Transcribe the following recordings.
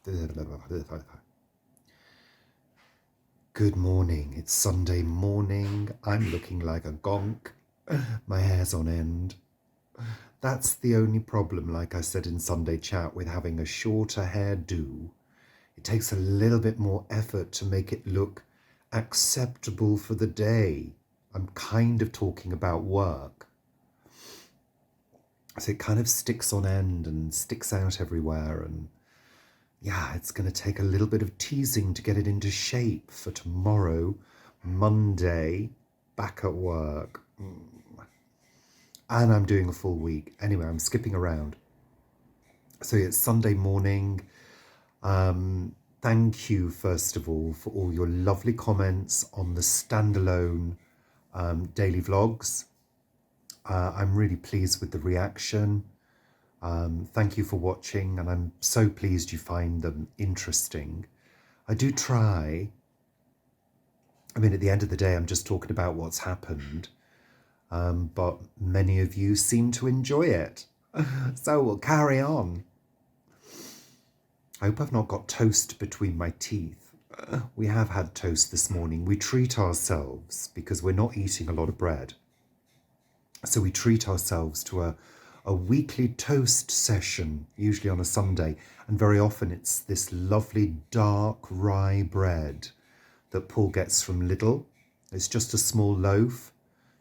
Good morning. It's Sunday morning. I'm looking like a gonk. My hair's on end. That's the only problem, like I said in Sunday chat, with having a shorter hairdo. It takes a little bit more effort to make it look acceptable for the day. I'm kind of talking about work. So it kind of sticks on end and sticks out everywhere, and yeah, it's going to take a little bit of teasing to get it into shape for tomorrow, Monday, back at work. And I'm doing a full week. Anyway, I'm skipping around. So it's Sunday morning. Thank you, first of all, for all your lovely comments on the standalone daily vlogs. I'm really pleased with the reaction. Thank you for watching, and I'm so pleased you find them interesting. I do try. I mean, at the end of the day, I'm just talking about what's happened, but many of you seem to enjoy it. So we'll carry on. I hope I've not got toast between my teeth. We have had toast this morning. We treat ourselves because we're not eating a lot of bread. So we treat ourselves to a weekly toast session, usually on a Sunday, and very often it's this lovely dark rye bread that Paul gets from Lidl. It's just a small loaf,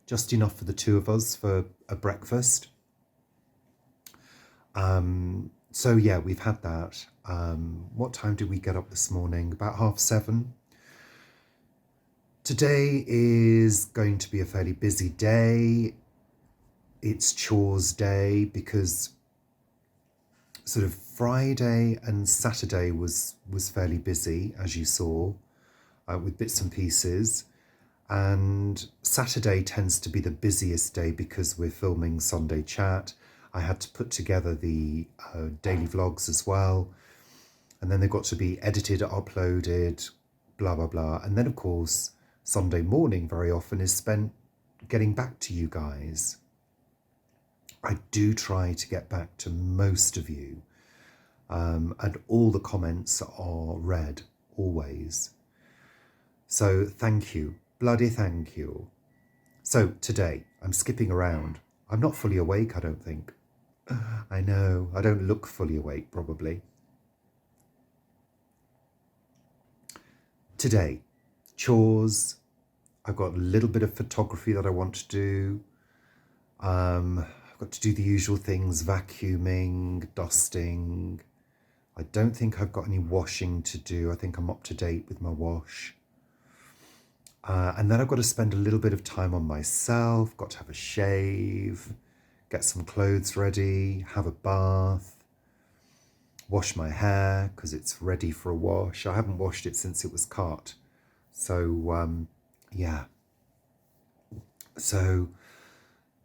just enough for the two of us for a breakfast. So yeah, we've had that. What time did we get up this morning? About 7:30. Today is going to be a fairly busy day. It's chores day because sort of Friday and Saturday was fairly busy, as you saw, with bits and pieces. And Saturday tends to be the busiest day because we're filming Sunday chat. I had to put together the daily vlogs as well. And then they've got to be edited, uploaded, blah, blah, blah. And then, of course, Sunday morning very often is spent getting back to you guys. I do try to get back to most of you, and all the comments are read, always. So thank you, bloody thank you. So today, I'm skipping around. I'm not fully awake, I don't think. I know, I don't look fully awake, probably. Today, chores. I've got a little bit of photography that I want to do. I've got to do the usual things, vacuuming, dusting. I don't think I've got any washing to do. I think I'm up to date with my wash. And then I've got to spend a little bit of time on myself, got to have a shave, get some clothes ready, have a bath, wash my hair because it's ready for a wash. I haven't washed it since it was cut. So, yeah. So,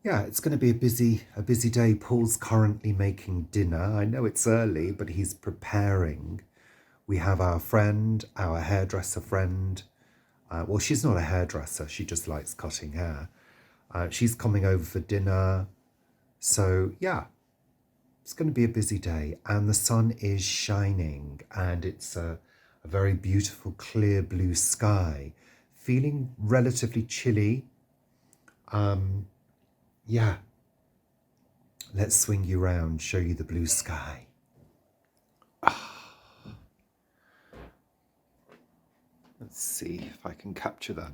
yeah, it's going to be a busy day. Paul's currently making dinner. I know it's early, but he's preparing. We have our friend, our hairdresser friend. Well, she's not a hairdresser. She just likes cutting hair. She's coming over for dinner. So, yeah, it's going to be a busy day. And the sun is shining. And it's a very beautiful, clear blue sky. Feeling relatively chilly. Yeah, let's swing you round, show you the blue sky. Let's see if I can capture that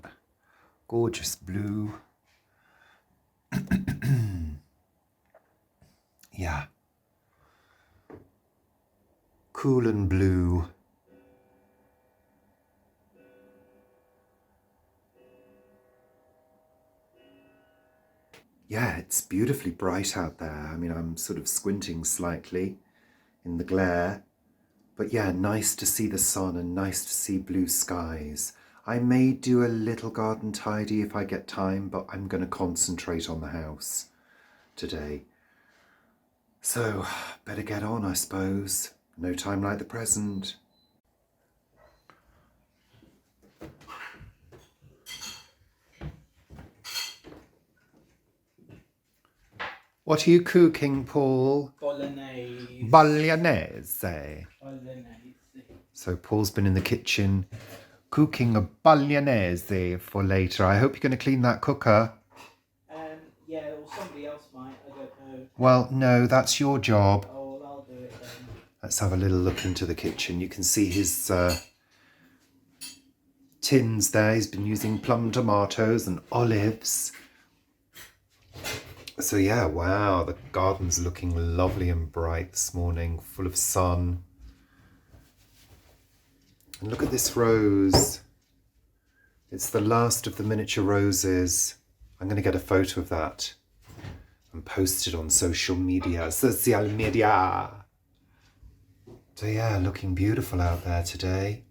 gorgeous blue. Yeah. Cool and blue. Yeah, it's beautifully bright out there. I mean, I'm sort of squinting slightly in the glare. But yeah, nice to see the sun and nice to see blue skies. I may do a little garden tidy if I get time, but I'm going to concentrate on the house today. So, better get on, I suppose. No time like the present. What are you cooking, Paul? Bolognese. Bolognese. Bolognese. So Paul's been in the kitchen cooking a bolognese for later. I hope you're going to clean that cooker. Yeah, or somebody else might. I don't know. Well, no, that's your job. Oh, well, I'll do it then. Let's have a little look into the kitchen. You can see his tins there. He's been using plum tomatoes and olives. So yeah, wow, the garden's looking lovely and bright this morning, full of sun. And look at this rose. It's the last of the miniature roses. I'm going to get a photo of that and post it on social media. Social media. So yeah, looking beautiful out there today.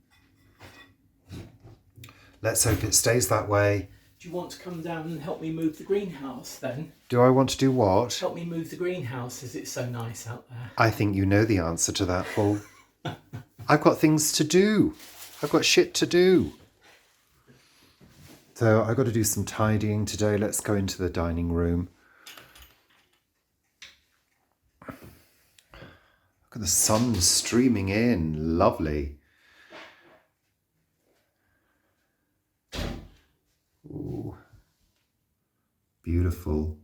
Let's hope it stays that way. Do you want to come down and help me move the greenhouse then? Do I want to do what? Help me move the greenhouse as it's so nice out there. I think you know the answer to that, Paul. I've got things to do. I've got shit to do. So I've got to do some tidying today. Let's go into the dining room. Look at the sun streaming in. Lovely. Ooh. Beautiful.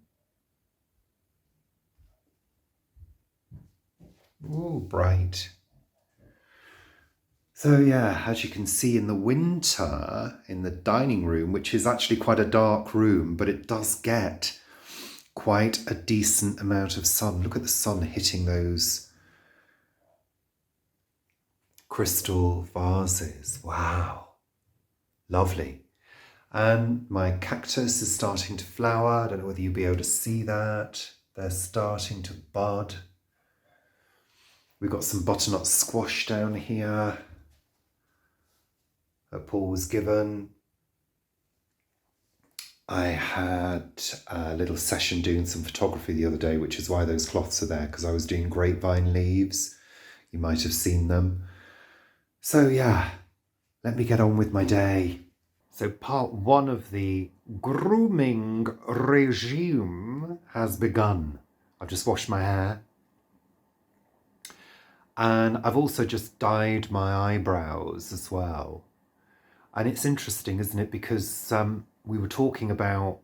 Ooh, bright. So yeah, as you can see in the winter, in the dining room, which is actually quite a dark room, but it does get quite a decent amount of sun. Look at the sun hitting those crystal vases. Wow, lovely. And my cactus is starting to flower. I don't know whether you'll be able to see that. They're starting to bud. We've got some butternut squash down here that Paul was given. I had a little session doing some photography the other day, which is why those cloths are there, because I was doing grapevine leaves. You might have seen them. So yeah, let me get on with my day. So part one of the grooming regime has begun. I've just washed my hair. And I've also just dyed my eyebrows as well. And it's interesting, isn't it? Because we were talking about,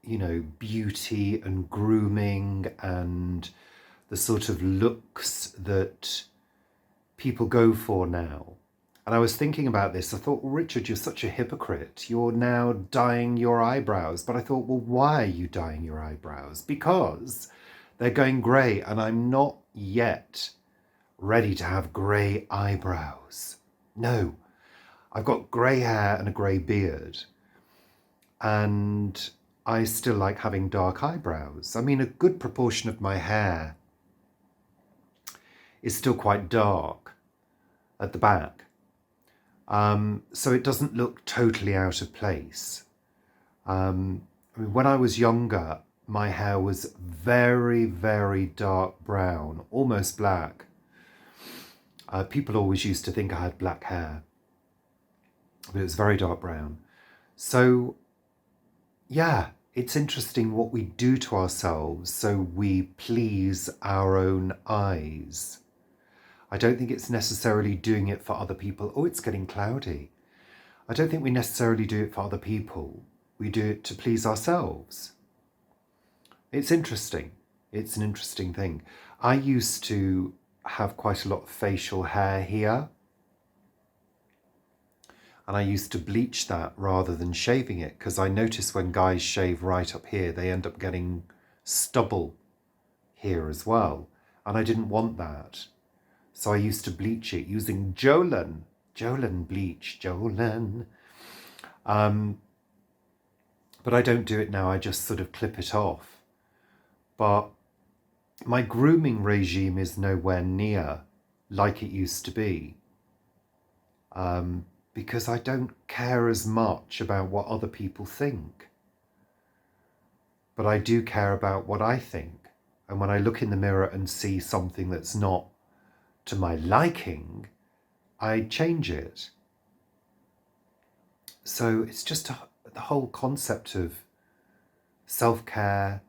you know, beauty and grooming and the sort of looks that people go for now. And I was thinking about this. I thought, well, Richard, you're such a hypocrite. You're now dyeing your eyebrows. But I thought, well, why are you dyeing your eyebrows? Because they're going grey, and I'm not yet ready to have grey eyebrows. No, I've got grey hair and a grey beard. And I still like having dark eyebrows. I mean, a good proportion of my hair is still quite dark at the back. So it doesn't look totally out of place. I mean, when I was younger, my hair was very, very dark brown, almost black. People always used to think I had black hair, but it was very dark brown. So, yeah, it's interesting what we do to ourselves so we please our own eyes. I don't think it's necessarily doing it for other people. Oh, it's getting cloudy. I don't think we necessarily do it for other people. We do it to please ourselves. It's interesting. It's an interesting thing. I used to have quite a lot of facial hair here. And I used to bleach that rather than shaving it, because I notice when guys shave right up here, they end up getting stubble here as well. And I didn't want that. So I used to bleach it using Jolene bleach, Jolene. But I don't do it now. I just sort of clip it off. But my grooming regime is nowhere near like it used to be. Because I don't care as much about what other people think. But I do care about what I think. And when I look in the mirror and see something that's not to my liking, I change it. So it's just the whole concept of self-care,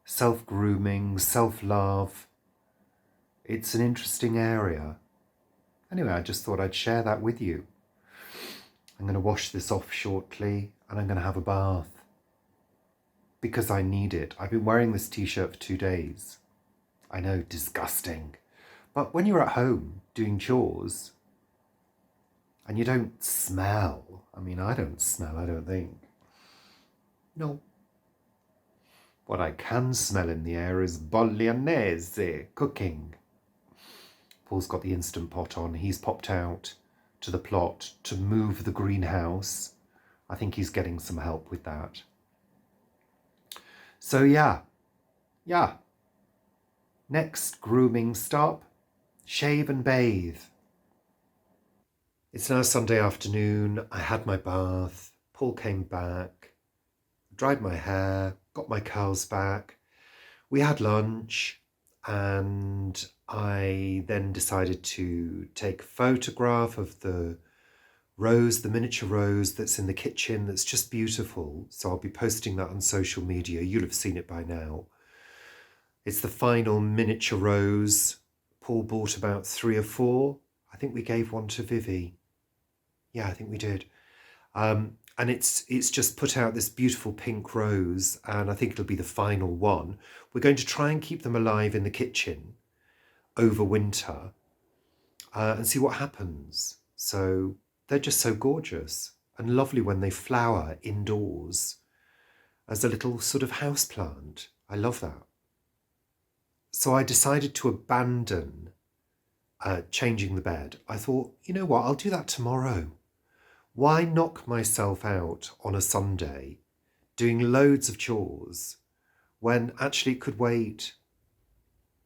self-grooming, self-love. It's an interesting area. Anyway, I just thought I'd share that with you. I'm going to wash this off shortly and I'm going to have a bath because I need it. I've been wearing this t-shirt for 2 days. I know, disgusting. But when you're at home doing chores and you don't smell, I mean, I don't smell, I don't think. No. What I can smell in the air is bolognese cooking. Paul's got the Instant Pot on. He's popped out to the plot to move the greenhouse. I think he's getting some help with that. So yeah. Next grooming stop, shave and bathe. It's now Sunday afternoon. I had my bath. Paul came back, dried my hair, got my curls back. We had lunch and I then decided to take a photograph of the rose, the miniature rose that's in the kitchen that's just beautiful. So I'll be posting that on social media. You'll have seen it by now. It's the final miniature rose. Paul bought about 3 or 4. I think we gave one to Vivi. Yeah, I think we did. And it's just put out this beautiful pink rose, and I think it'll be the final one. We're going to try and keep them alive in the kitchen over winter and see what happens. So they're just so gorgeous and lovely when they flower indoors as a little sort of house plant. I love that. So I decided to abandon changing the bed. I thought, you know what, I'll do that tomorrow. Why knock myself out on a Sunday doing loads of chores when actually it could wait?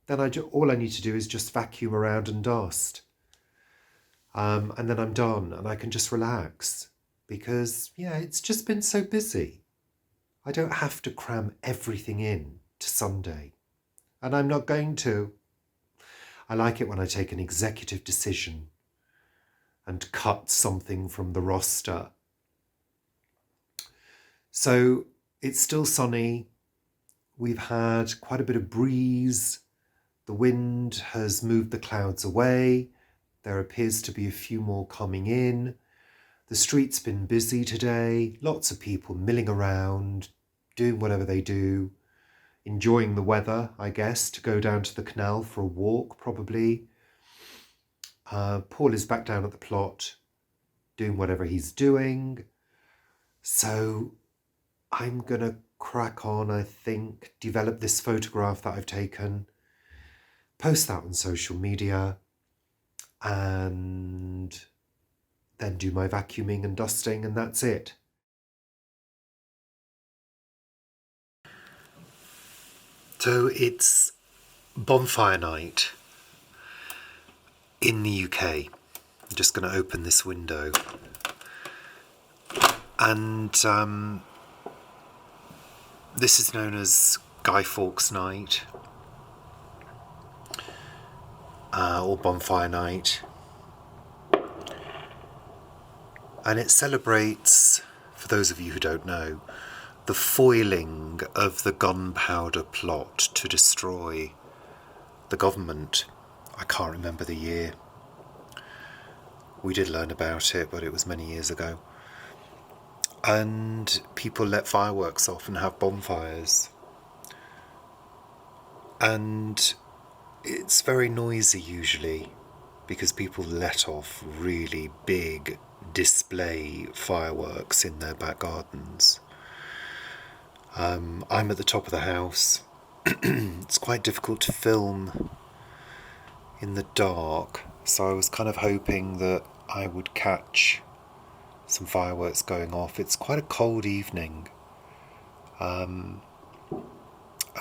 Then all I need to do is just vacuum around and dust. And then I'm done and I can just relax because, yeah, it's just been so busy. I don't have to cram everything in to Sunday. And I'm not going to. I like it when I take an executive decision and cut something from the roster. So it's still sunny. We've had quite a bit of breeze. The wind has moved the clouds away. There appears to be a few more coming in. The street's been busy today. Lots of people milling around, doing whatever they do, enjoying the weather, I guess, to go down to the canal for a walk, probably. Paul is back down at the plot, doing whatever he's doing. So I'm going to crack on, I think, develop this photograph that I've taken, post that on social media, and then do my vacuuming and dusting, and that's it. So it's bonfire night in the UK. I'm just going to open this window. And this is known as Guy Fawkes Night or Bonfire Night. And it celebrates, for those of you who don't know, the foiling of the gunpowder plot to destroy the government. I can't remember the year. We did learn about it, but it was many years ago. And people let fireworks off and have bonfires. And it's very noisy usually because people let off really big display fireworks in their back gardens. I'm at the top of the house. It's quite difficult to film in the dark, so I was kind of hoping that I would catch some fireworks going off. It's quite a cold evening, and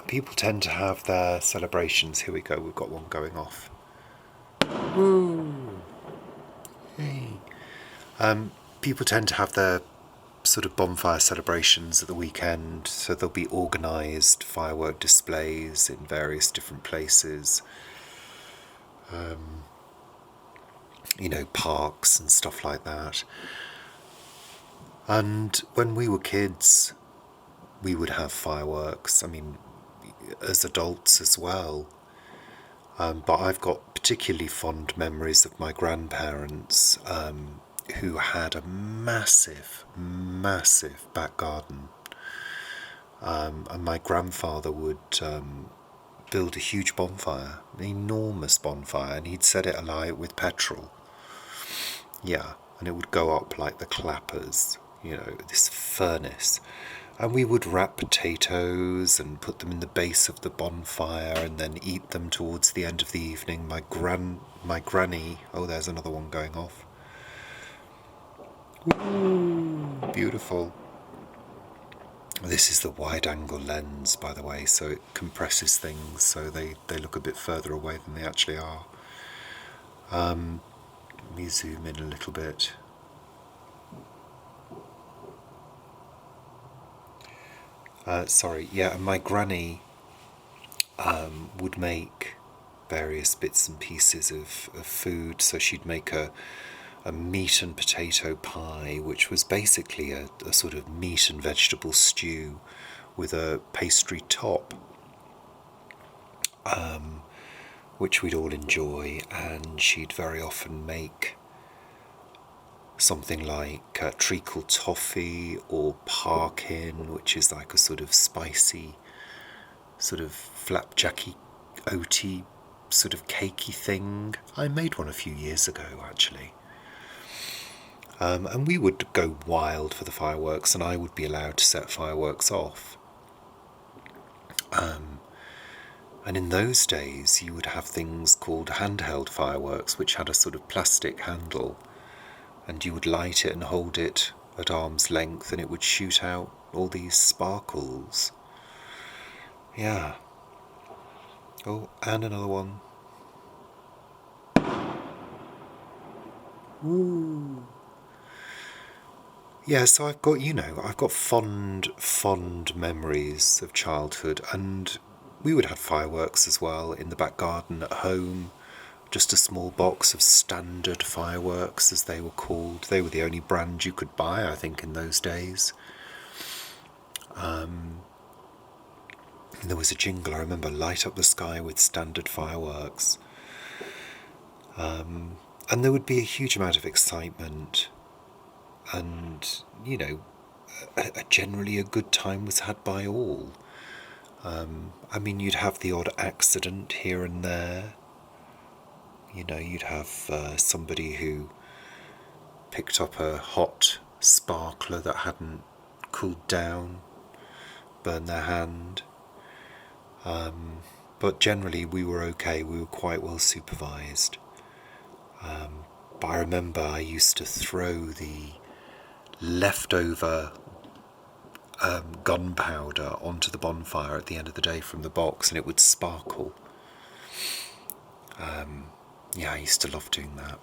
people tend to have their celebrations. Here we go, we've got one going off. Woo! Hey. People tend to have their sort of bonfire celebrations at the weekend, so there'll be organised firework displays in various different places, parks and stuff like that. And when we were kids, we would have fireworks, I mean, as adults as well. But I've got particularly fond memories of my grandparents, who had a massive, massive back garden. And my grandfather would build a huge bonfire, an enormous bonfire, and he'd set it alight with petrol. Yeah, and it would go up like the clappers, this furnace. And we would wrap potatoes and put them in the base of the bonfire and then eat them towards the end of the evening. My granny, oh, there's another one going off. Ooh, beautiful. This is the wide-angle lens, by the way, so it compresses things so they look a bit further away than they actually are. Let me zoom in a little bit. And my granny would make various bits and pieces of food. So she'd make a meat and potato pie, which was basically a sort of meat and vegetable stew with a pastry top, which we'd all enjoy. And she'd very often make something like treacle toffee or parkin, which is like a sort of spicy, sort of flapjacky, oaty, sort of cakey thing. I made one a few years ago, actually. And we would go wild for the fireworks, and I would be allowed to set fireworks off. And in those days, you would have things called handheld fireworks, which had a sort of plastic handle, and you would light it and hold it at arm's length, and it would shoot out all these sparkles. Yeah. Oh, and another one. Ooh. Yeah, so I've got fond memories of childhood, and we would have fireworks as well in the back garden at home. Just a small box of standard fireworks, as they were called. They were the only brand you could buy, I think, in those days. And there was a jingle, I remember, light up the sky with standard fireworks. And there would be a huge amount of excitement, and, generally a good time was had by all. You'd have the odd accident here and there. You'd have somebody who picked up a hot sparkler that hadn't cooled down, burn their hand. But generally we were okay, we were quite well supervised. But I remember I used to throw the leftover gunpowder onto the bonfire at the end of the day from the box, and it would sparkle. I used to love doing that.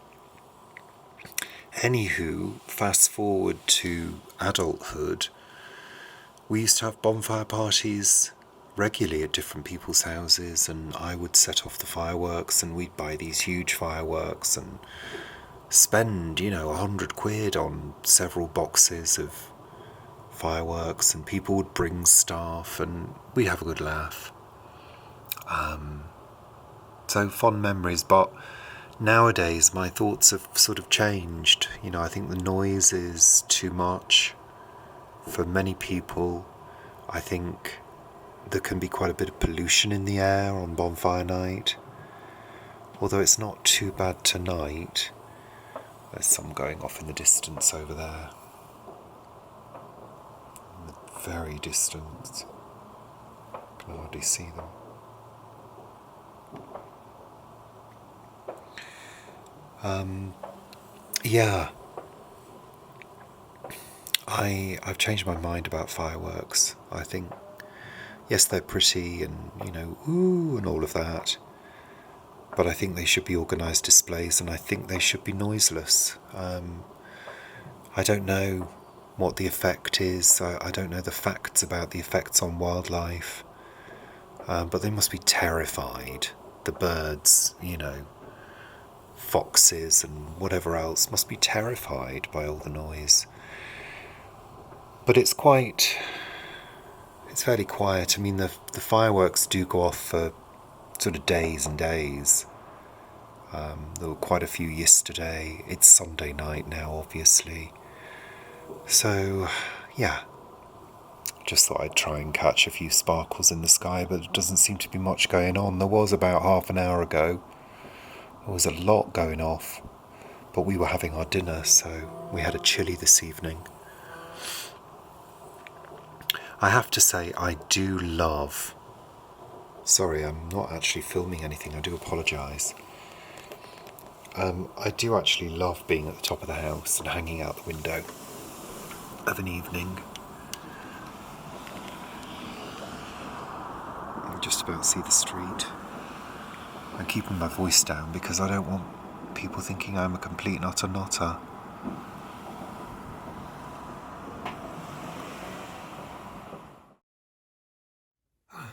Anywho, fast forward to adulthood, we used to have bonfire parties regularly at different people's houses, and I would set off the fireworks, and we'd buy these huge fireworks and spend, £100 on several boxes of fireworks, and people would bring staff, and we'd have a good laugh. So fond memories, but nowadays my thoughts have sort of changed. I think the noise is too much for many people. I think there can be quite a bit of pollution in the air on bonfire night, although it's not too bad tonight. There's some going off in the distance over there, in the very distance. I can hardly see them. I've changed my mind about fireworks. I think, yes, they're pretty and, ooh, and all of that, but I think they should be organised displays, and I think they should be noiseless. I don't know what the effect is. I don't know the facts about the effects on wildlife, but they must be terrified. The birds, foxes and whatever else must be terrified by all the noise. But it's fairly quiet. The fireworks do go off for sort of days and days. There were quite a few yesterday. It's Sunday night now, obviously. So, yeah, just thought I'd try and catch a few sparkles in the sky, but it doesn't seem to be much going on. There was about half an hour ago. There was a lot going off, but we were having our dinner, so we had a chili this evening. I have to say, I do love... Sorry, I'm not actually filming anything, I do apologise. I do actually love being at the top of the house and hanging out the window of an evening. I can just about see the street. I'm keeping my voice down because I don't want people thinking I'm a complete and utter nutter.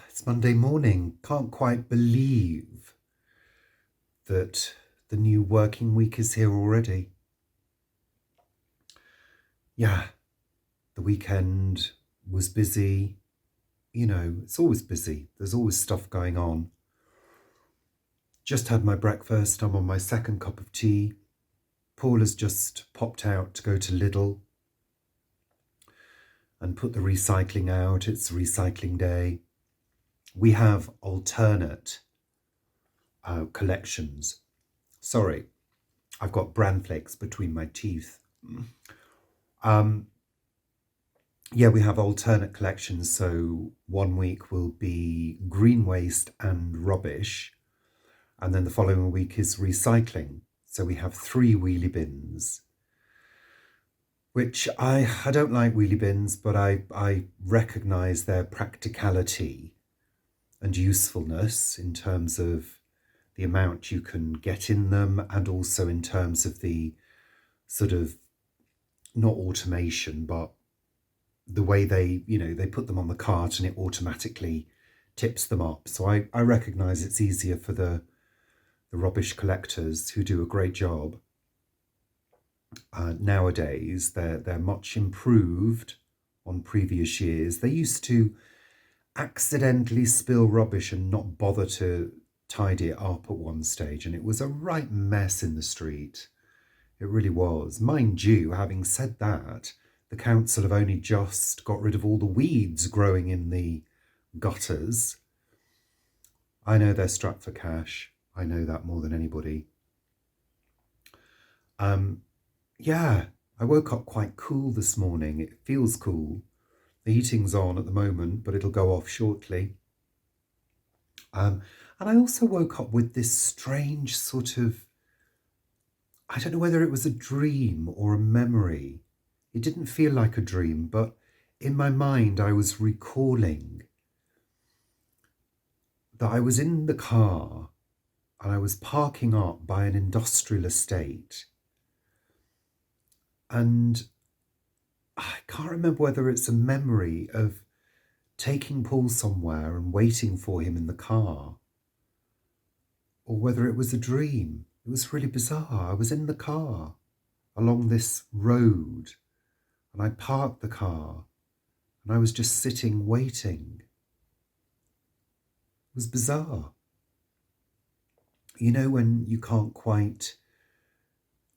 It's Monday morning. Can't quite believe that the new working week is here already. Yeah, the weekend was busy. You know, it's always busy. There's always stuff going on. Just had my breakfast. I'm on my second cup of tea. Paul has just popped out to go to Lidl and put the recycling out. It's recycling day. We have alternate collections. Sorry, I've got bran flakes between my teeth. Yeah, we have alternate collections. So 1 week will be green waste and rubbish. And then the following week is recycling. So we have 3 wheelie bins, which I don't like wheelie bins, but I recognise their practicality and usefulness in terms of the amount you can get in them, and also in terms of the sort of, not automation, but the way they put them on the cart and it automatically tips them up. So I recognise it's easier for the rubbish collectors, who do a great job. Nowadays, they're much improved on previous years. They used to accidentally spill rubbish and not bother to tidy it up at one stage, and it was a right mess in the street. It really was. Mind you, having said that, the council have only just got rid of all the weeds growing in the gutters. I know they're strapped for cash. I know that more than anybody. Yeah, I woke up quite cool this morning. It feels cool. The heating's on at the moment, but it'll go off shortly. And I also woke up with this strange sort of, I don't know whether it was a dream or a memory. It didn't feel like a dream, but in my mind I was recalling that I was in the car and I was parking up by an industrial estate. And I can't remember whether it's a memory of taking Paul somewhere and waiting for him in the car, or whether it was a dream. It was really bizarre. I was in the car along this road and I parked the car and I was just sitting waiting. It was bizarre. You know, when you can't quite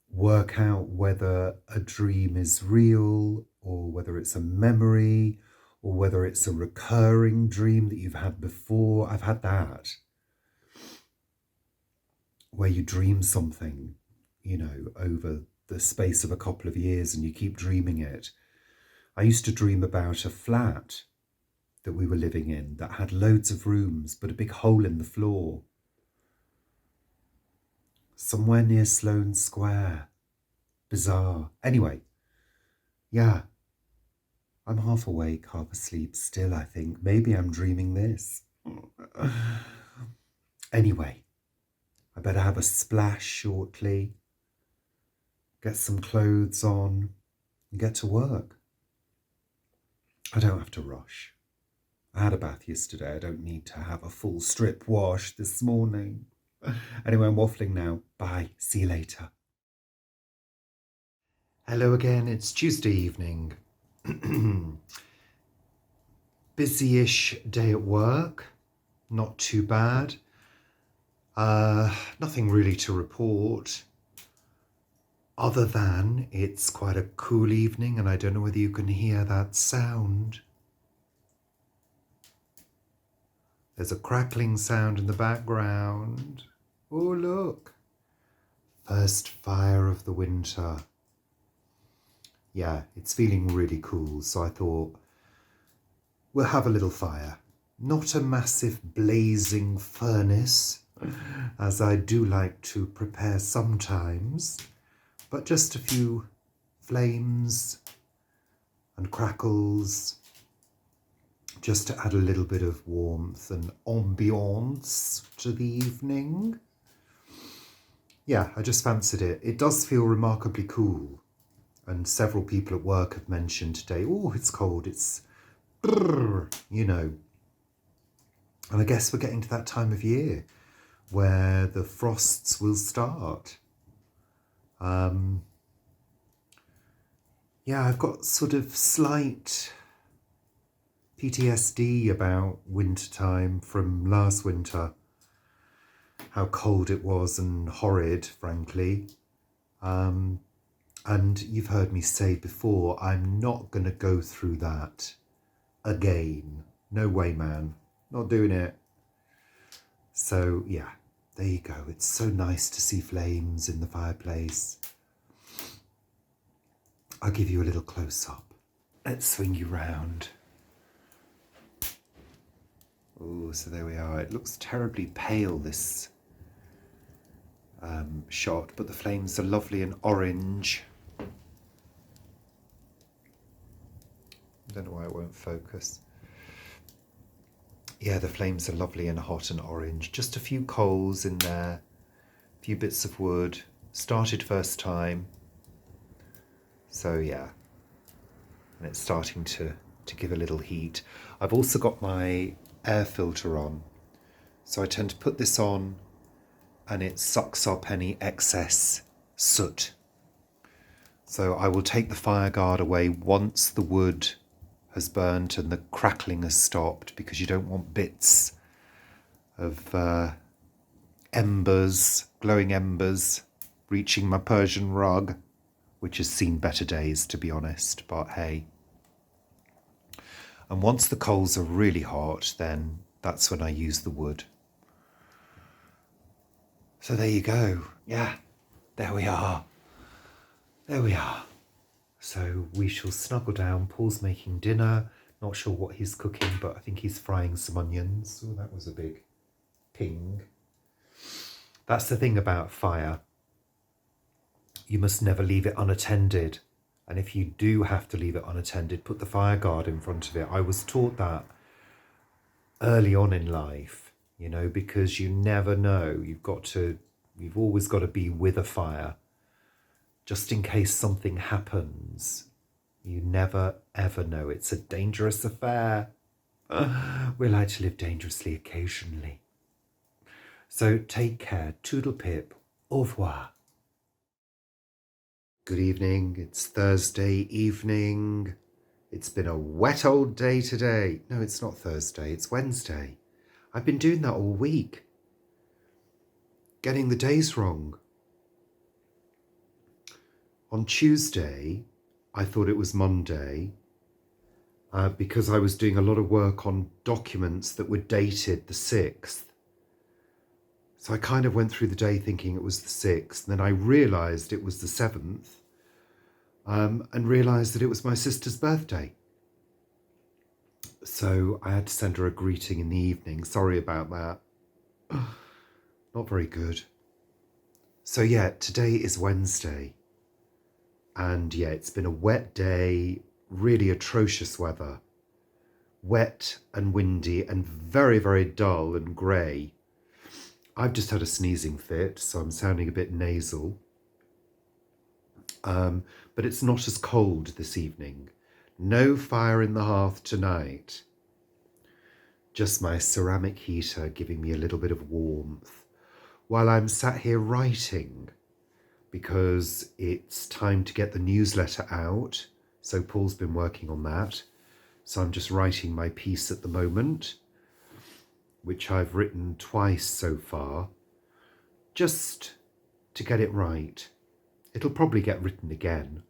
work out whether a dream is real or whether it's a memory or whether it's a recurring dream that you've had before. I've had that, where you dream something, you know, over the space of a couple of years and you keep dreaming it. I used to dream about a flat that we were living in that had loads of rooms but a big hole in the floor, somewhere near Sloane Square. Bizarre. Anyway, yeah, I'm half awake, half asleep still, I think. Maybe I'm dreaming this. Anyway, I better have a splash shortly, get some clothes on, and get to work. I don't have to rush. I had a bath yesterday. I don't need to have a full strip wash this morning. Anyway, I'm waffling now. Bye. See you later. Hello again. It's Tuesday evening. Busy-ish day at work. Not too bad. Nothing really to report, other than it's quite a cool evening, and I don't know whether you can hear that sound. There's a crackling sound in the background. Oh, look. First fire of the winter. Yeah, it's feeling really cool, so I thought we'll have a little fire. Not a massive blazing furnace, as I do like to prepare sometimes, but just a few flames and crackles, just to add a little bit of warmth and ambiance to the evening. Yeah, I just fancied it. It does feel remarkably cool. And several people at work have mentioned today, oh, it's cold, it's, you know. And I guess we're getting to that time of year where the frosts will start. Yeah, I've got sort of slight PTSD about wintertime from last winter. How cold it was and horrid, frankly. And you've heard me say before, I'm not going to go through that again. No way, man. Not doing it. So, yeah, there you go. It's so nice to see flames in the fireplace. I'll give you a little close-up. Let's swing you round. Oh, so there we are. It looks terribly pale, this shot, but the flames are lovely and orange. I don't know why it won't focus. Yeah, the flames are lovely and hot and orange. Just a few coals in there, a few bits of wood. Started first time. So yeah, and it's starting to give a little heat. I've also got my air filter on. So I tend to put this on and it sucks up any excess soot. So I will take the fire guard away once the wood has burnt and the crackling has stopped, because you don't want bits of embers, glowing embers, reaching my Persian rug, which has seen better days, to be honest, but hey. And once the coals are really hot, then that's when I use the wood. So there you go. Yeah, there we are. There we are. So we shall snuggle down. Paul's making dinner. Not sure what he's cooking, but I think he's frying some onions. Oh, that was a big ping. That's the thing about fire. You must never leave it unattended. And if you do have to leave it unattended, put the fire guard in front of it. I was taught that early on in life, you know, because you never know. You've always got to be with a fire, just in case something happens. You never, ever know. It's a dangerous affair. We like to live dangerously occasionally. So take care. Toodle pip. Au revoir. Good evening. It's Thursday evening. It's been a wet old day today. No, it's not Thursday. It's Wednesday. I've been doing that all week. Getting the days wrong. On Tuesday, I thought it was Monday because I was doing a lot of work on documents that were dated the 6th. So I kind of went through the day thinking it was the 6th, and then I realised it was the 7th, and realised that it was my sister's birthday. So I had to send her a greeting in the evening. Sorry about that. Not very good. So yeah, today is Wednesday. And yeah, it's been a wet day, really atrocious weather. Wet and windy and very, very dull and grey. I've just had a sneezing fit, so I'm sounding a bit nasal. But it's not as cold this evening. No fire in the hearth tonight. Just my ceramic heater giving me a little bit of warmth while I'm sat here writing, because it's time to get the newsletter out. So Paul's been working on that. So I'm just writing my piece at the moment, which I've written twice so far. just to get it right. It'll probably get written again.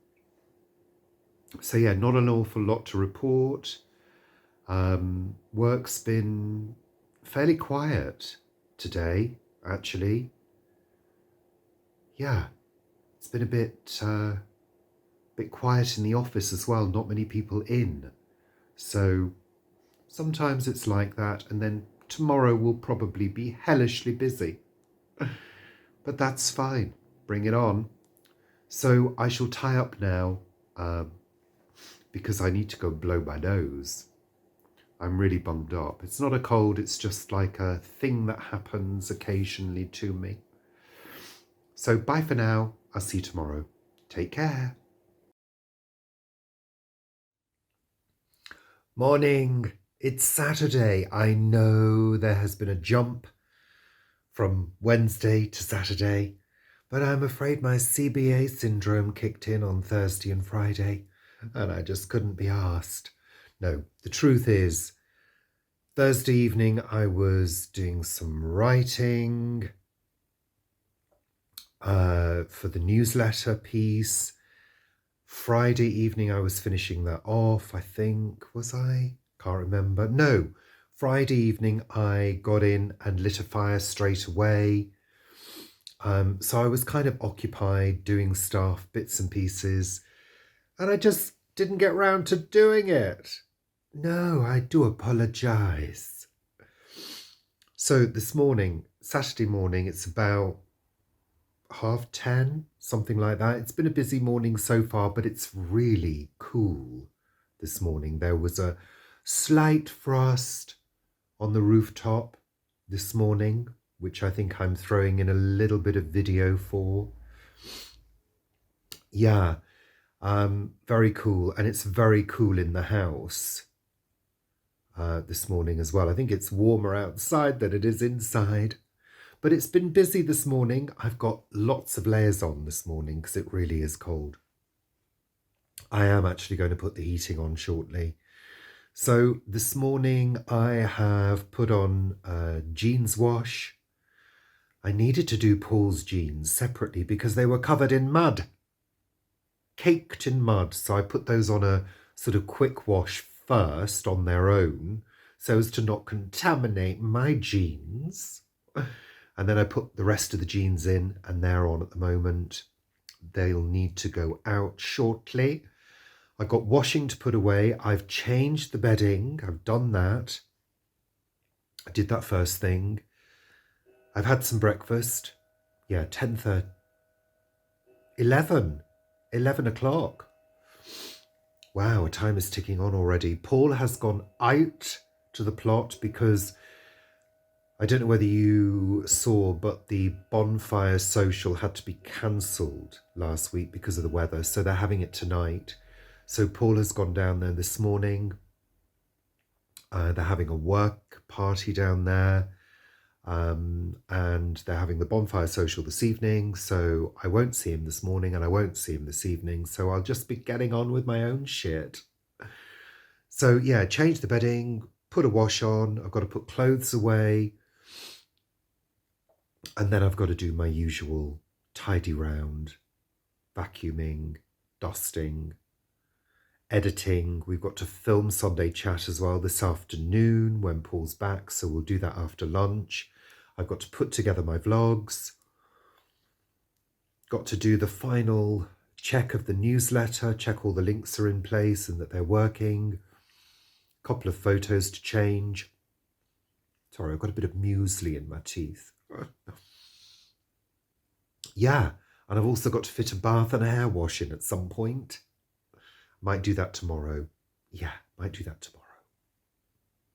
So yeah, not an awful lot to report. Work's been fairly quiet today, actually. Yeah, it's been a bit quiet in the office as well. Not many people in. So sometimes it's like that, and then tomorrow will probably be hellishly busy. But that's fine. Bring it on. So I shall tie up now because I need to go blow my nose. I'm really bummed up. It's not a cold, it's just like a thing that happens occasionally to me. So bye for now. I'll see you tomorrow. Take care. Morning. It's Saturday. I know there has been a jump from Wednesday to Saturday, but I'm afraid my CBA syndrome kicked in on Thursday and Friday, and I just couldn't be asked. No, the truth is, Thursday evening I was doing some writing for the newsletter piece. Friday evening I was finishing that off, I think. Was I? Can't remember. No. Friday evening I got in and lit a fire straight away. So I was kind of occupied doing stuff, bits and pieces, and I just didn't get round to doing it. No, I do apologise. So this morning, Saturday morning, it's about 10:30, something like that. It's been a busy morning so far, but it's really cool this morning. There was a slight frost on the rooftop this morning, which I think I'm throwing in a little bit of video for. Yeah, very cool. And it's very cool in the house this morning as well. I think it's warmer outside than it is inside. But it's been busy this morning. I've got lots of layers on this morning because it really is cold. I am actually going to put the heating on shortly. So this morning I have put on jeans wash. I needed to do Paul's jeans separately because they were covered in mud. Caked in mud. So I put those on a sort of quick wash first on their own so as to not contaminate my jeans. And then I put the rest of the jeans in and they're on at the moment. They'll need to go out shortly. I've got washing to put away. I've changed the bedding. I've done that. I did that first thing. I've had some breakfast. Yeah, 10:30. 11 o'clock. Wow, time is ticking on already. Paul has gone out to the plot because I don't know whether you saw, but the bonfire social had to be cancelled last week because of the weather. So they're having it tonight. So Paul has gone down there this morning. They're having a work party down there. And they're having the bonfire social this evening. So I won't see him this morning and I won't see him this evening. So I'll just be getting on with my own shit. So yeah, change the bedding, put a wash on. I've got to put clothes away. And then I've got to do my usual tidy round, vacuuming, dusting, editing. We've got to film Sunday Chat as well this afternoon when Paul's back, so we'll do that after lunch. I've got to put together my vlogs. Got to do the final check of the newsletter, check all the links are in place and that they're working. A couple of photos to change. Sorry, I've got a bit of muesli in my teeth. Yeah, and I've also got to fit a bath and a hair wash in at some point. Might do that tomorrow. Yeah, might do that tomorrow.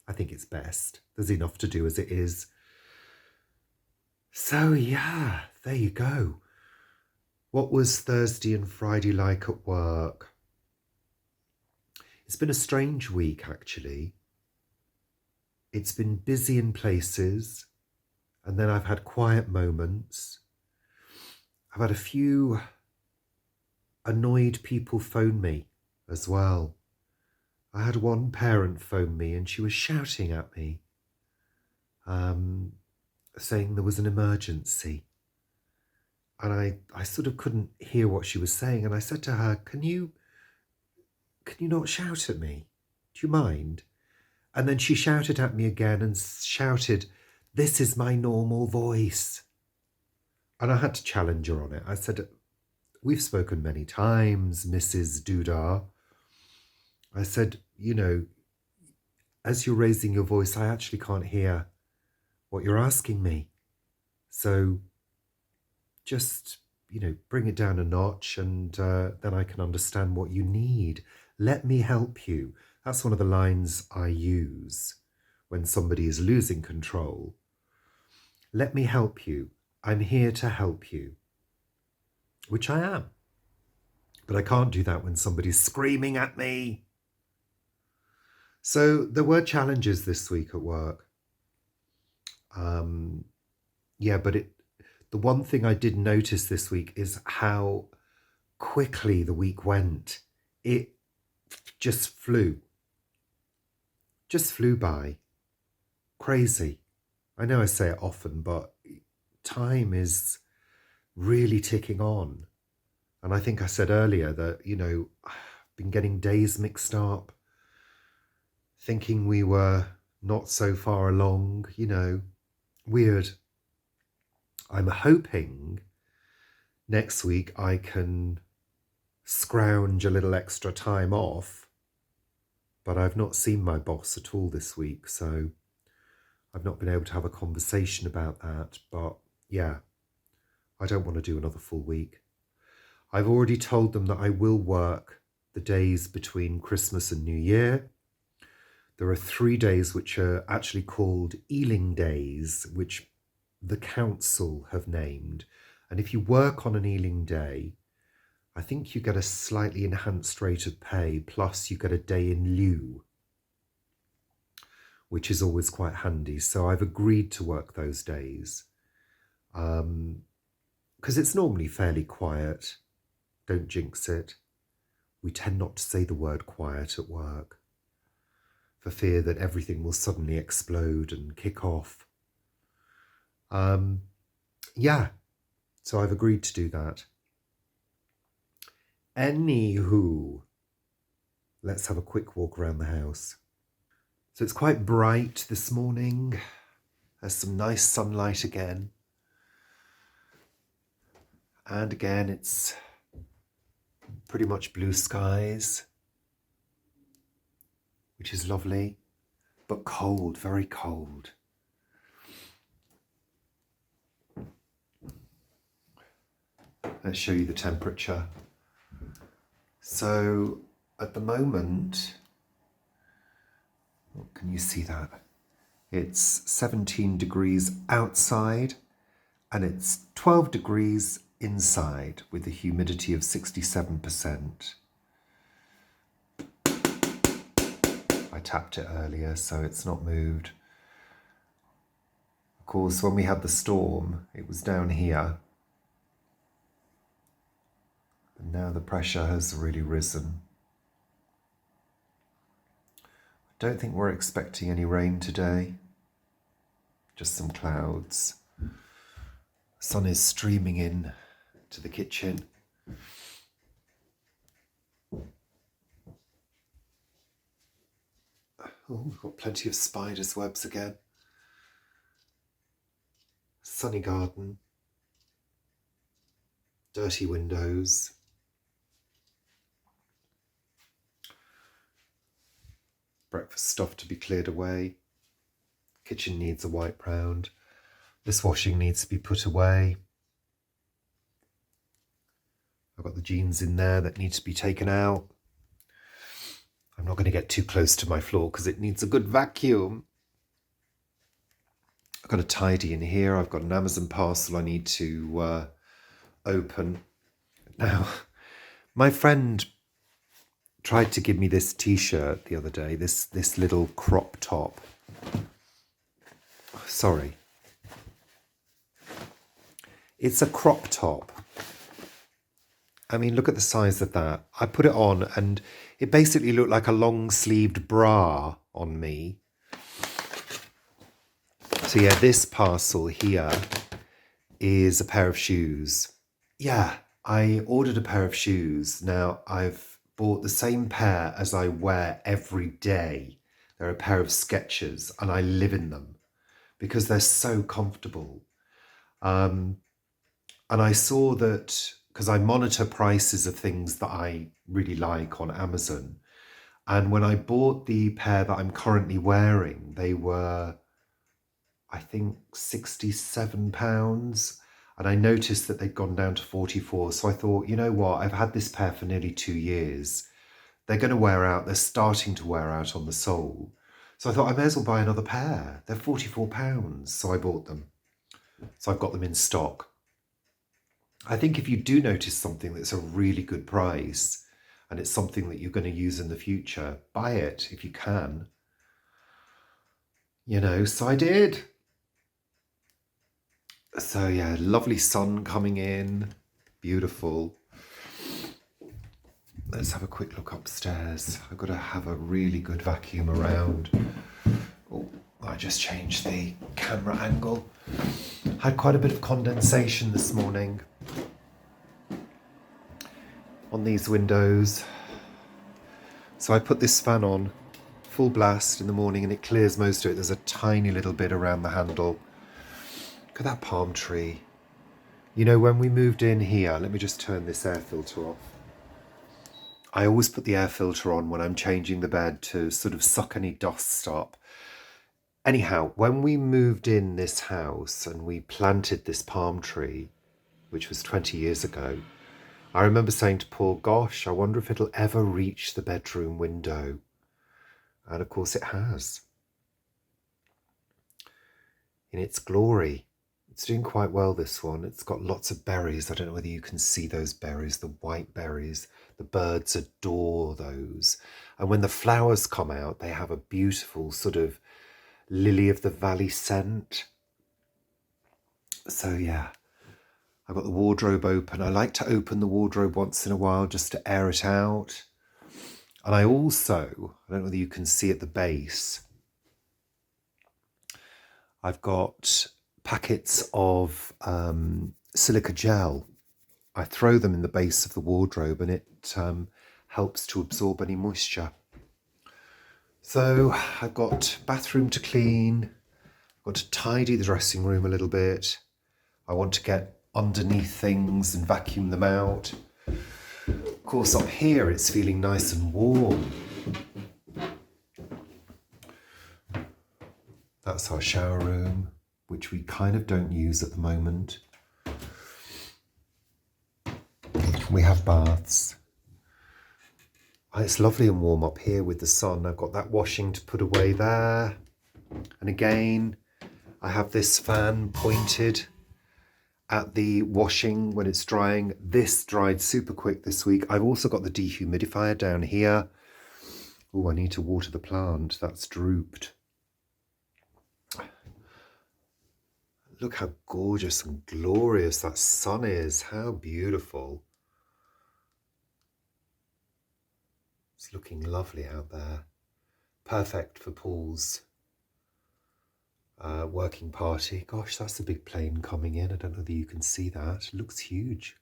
I think it's best. There's enough to do as it is. So yeah, there you go. What was Thursday and Friday like at work? It's been a strange week, actually. It's been busy in places, and then I've had quiet moments. I've had a few annoyed people phone me as well. I had one parent phone me and she was shouting at me, saying there was an emergency. And I sort of couldn't hear what she was saying. And I said to her, can you not shout at me? Do you mind? And then she shouted at me again and shouted, this is my normal voice. And I had to challenge her on it. I said, we've spoken many times, Mrs. Dudar. I said, as you're raising your voice, I actually can't hear what you're asking me. So just, bring it down a notch and then I can understand what you need. Let me help you. That's one of the lines I use when somebody is losing control. Let me help you. I'm here to help you. Which I am. But I can't do that when somebody's screaming at me. So there were challenges this week at work. But the one thing I did notice this week is how quickly the week went. It just flew by. Crazy. I know I say it often, but time is really ticking on. And I think I said earlier that, I've been getting days mixed up, thinking we were not so far along, weird. I'm hoping next week I can scrounge a little extra time off, but I've not seen my boss at all this week, so I've not been able to have a conversation about that. But yeah, I don't want to do another full week. I've already told them that I will work the days between Christmas and New Year. There are 3 days which are actually called Ealing Days, which the council have named. And if you work on an Ealing Day, I think you get a slightly enhanced rate of pay, plus you get a day in lieu, which is always quite handy. So I've agreed to work those days because it's normally fairly quiet. Don't jinx it. We tend not to say the word quiet at work for fear that everything will suddenly explode and kick off. So I've agreed to do that. Anywho, let's have a quick walk around the house. So it's quite bright this morning. There's some nice sunlight again. And again, it's pretty much blue skies, which is lovely, but cold, very cold. Let's show you the temperature. So at the moment, can you see that? It's 17 degrees outside and it's 12 degrees inside with a humidity of 67%. I tapped it earlier, so it's not moved. Of course, when we had the storm, it was down here. And now the pressure has really risen. I don't think we're expecting any rain today. Just some clouds. The sun is streaming in to the kitchen. Oh, we've got plenty of spiders' webs again. Sunny garden. Dirty windows. Breakfast stuff to be cleared away. Kitchen needs a wipe round. This washing needs to be put away. I've got the jeans in there that need to be taken out. I'm not going to get too close to my floor because it needs a good vacuum. I've got a tidy in here. I've got an Amazon parcel I need to open. Now, my friend tried to give me this t-shirt the other day, this little crop top. Sorry. It's a crop top. I mean, look at the size of that. I put it on and it basically looked like a long-sleeved bra on me. So yeah, this parcel here is a pair of shoes. yeah, I ordered a pair of shoes. Now I've bought the same pair as I wear every day. They're a pair of Skechers and I live in them because they're so comfortable. Um, and I saw that because I monitor prices of things that I really like on Amazon. And when I bought the pair that I'm currently wearing, they were, I think, £67. And I noticed that they'd gone down to 44. So I thought, you know what? I've had this pair for nearly 2 years. They're going to wear out. They're starting to wear out on the sole. So I thought I may as well buy another pair. They're £44. So I bought them. So I've got them in stock. I think if you do notice something that's a really good price and it's something that you're going to use in the future, buy it if you can. You know, so I did. So yeah, lovely sun coming in. Beautiful. Let's have a quick look upstairs. I've got to have a really good vacuum around. Oh, I just changed the camera angle. Had quite a bit of condensation this morning on these windows. So I put this fan on full blast in the morning and it clears most of it. There's a tiny little bit around the handle. Look at that palm tree. You know, when we moved in here, let me just turn this air filter off. I always put the air filter on when I'm changing the bed to sort of suck any dust up. Anyhow, when we moved in this house and we planted this palm tree, which was 20 years ago, I remember saying to Paul, gosh, I wonder if it'll ever reach the bedroom window. And of course it has. In its glory. It's doing quite well, this one. It's got lots of berries. I don't know whether you can see those berries, the white berries. The birds adore those. And when the flowers come out, they have a beautiful sort of lily of the valley scent. So yeah, I've got the wardrobe open. I like to open the wardrobe once in a while just to air it out. And I also, I don't know whether you can see at the base, I've got packets of silica gel. I throw them in the base of the wardrobe and it helps to absorb any moisture. So I've got bathroom to clean. I've got to tidy the dressing room a little bit. I want to get underneath things and vacuum them out. Of course, up here it's feeling nice and warm. That's our shower room, which we kind of don't use at the moment. We have baths. It's lovely and warm up here with the sun. I've got that washing to put away there. And again, I have this fan pointed at the washing when it's drying. This dried super quick this week. I've also got the dehumidifier down here. Oh, I need to water the plant. That's drooped. Look how gorgeous and glorious that sun is. How beautiful. It's looking lovely out there. Perfect for Paul's working party. Gosh, that's a big plane coming in. I don't know whether you can see that. It looks huge.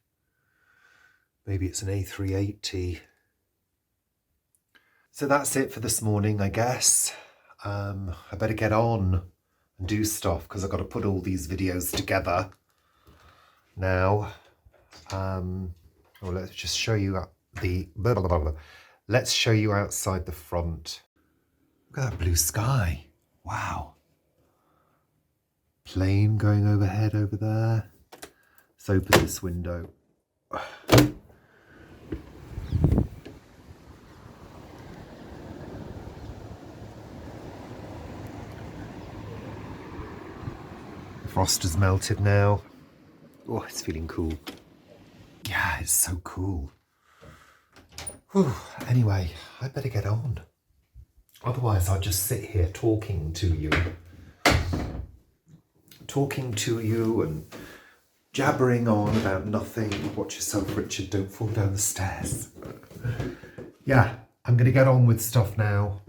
Maybe it's an A380. So that's it for this morning, I guess. I better get on and do stuff because I've got to put all these videos together now. Well, let's just show you the... Let's show you outside the front. Look at that blue sky. Wow. Plane going overhead over there. Let's open this window. The frost has melted now. Oh, it's feeling cool. Yeah, it's so cool. Whew. Anyway, I better get on. Otherwise, I'll just sit here talking to you and jabbering on about nothing. Watch yourself, Richard, don't fall down the stairs. Yeah, I'm going to get on with stuff now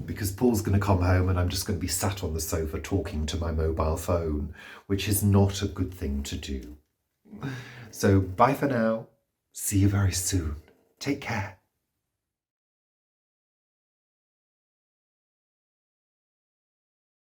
because Paul's going to come home and I'm just going to be sat on the sofa talking to my mobile phone, which is not a good thing to do. So bye for now. See you very soon. Take care.